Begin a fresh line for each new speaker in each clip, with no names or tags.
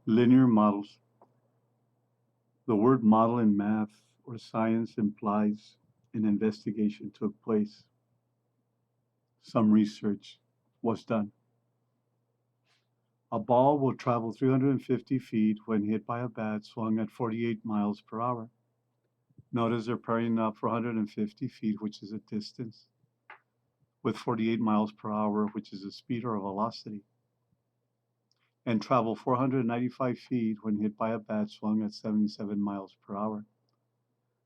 Linear models. The word model in math or science implies an investigation took place. Some research was done. A ball will travel 350 feet when hit by a bat swung at 48 miles per hour. Notice they're pairing up for 150 feet, which is a distance, with 48 miles per hour, which is a speed or a velocity, and travel 495 feet when hit by a bat swung at 77 miles per hour.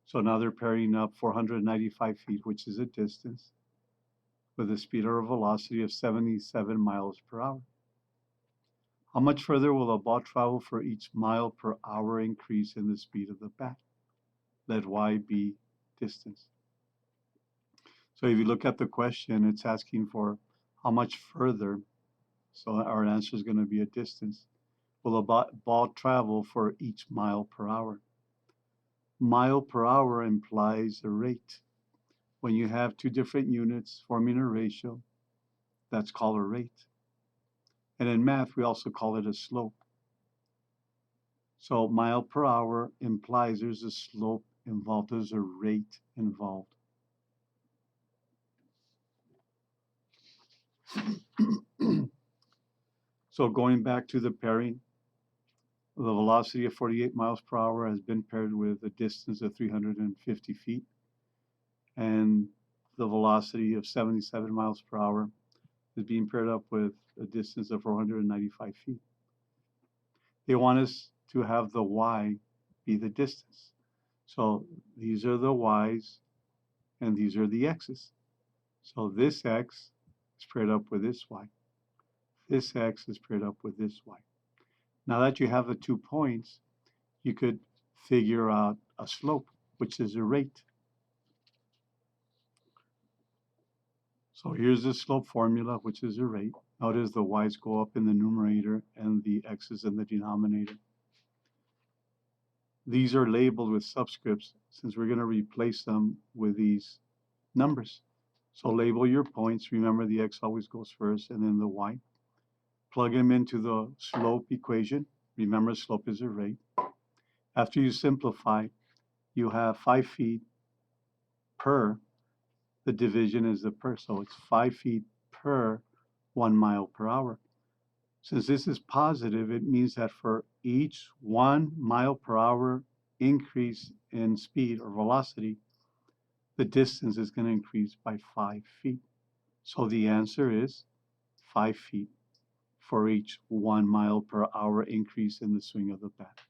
So now they're pairing up 495 feet, which is a distance, with a speed or a velocity of 77 miles per hour. How much further will a ball travel for each mile per hour increase in the speed of the bat? Let y be distance. So if you look at the question, it's asking for how much further, so our answer is going to be a distance, will a ball travel for each mile per hour? Mile per hour implies a rate. When you have two different units forming a ratio, that's called a rate. And in math, we also call it a slope. So mile per hour implies there's a slope involved, there's a rate involved. So going back to the pairing, the velocity of 48 miles per hour has been paired with a distance of 350 feet, and the velocity of 77 miles per hour is being paired up with a distance of 495 feet. They want us to have the y be the distance. So these are the y's and these are the x's. So this x is paired up with this y. This x is paired up with this y. Now that you have the 2 points, you could figure out a slope, which is a rate. So here's the slope formula, which is a rate. Notice the y's go up in the numerator and the x's in the denominator. These are labeled with subscripts since we're going to replace them with these numbers. So label your points. Remember the x always goes first and then the y. Plug them into the slope equation. Remember slope is a rate. After you simplify, you have 5 feet per, the division is the per, so it's 5 feet per 1 mile per hour. Since this is positive, it means that for each 1 mile per hour increase in speed or velocity, the distance is going to increase by 5 feet. So the answer is 5 feet for each 1 mile per hour increase in the swing of the bat.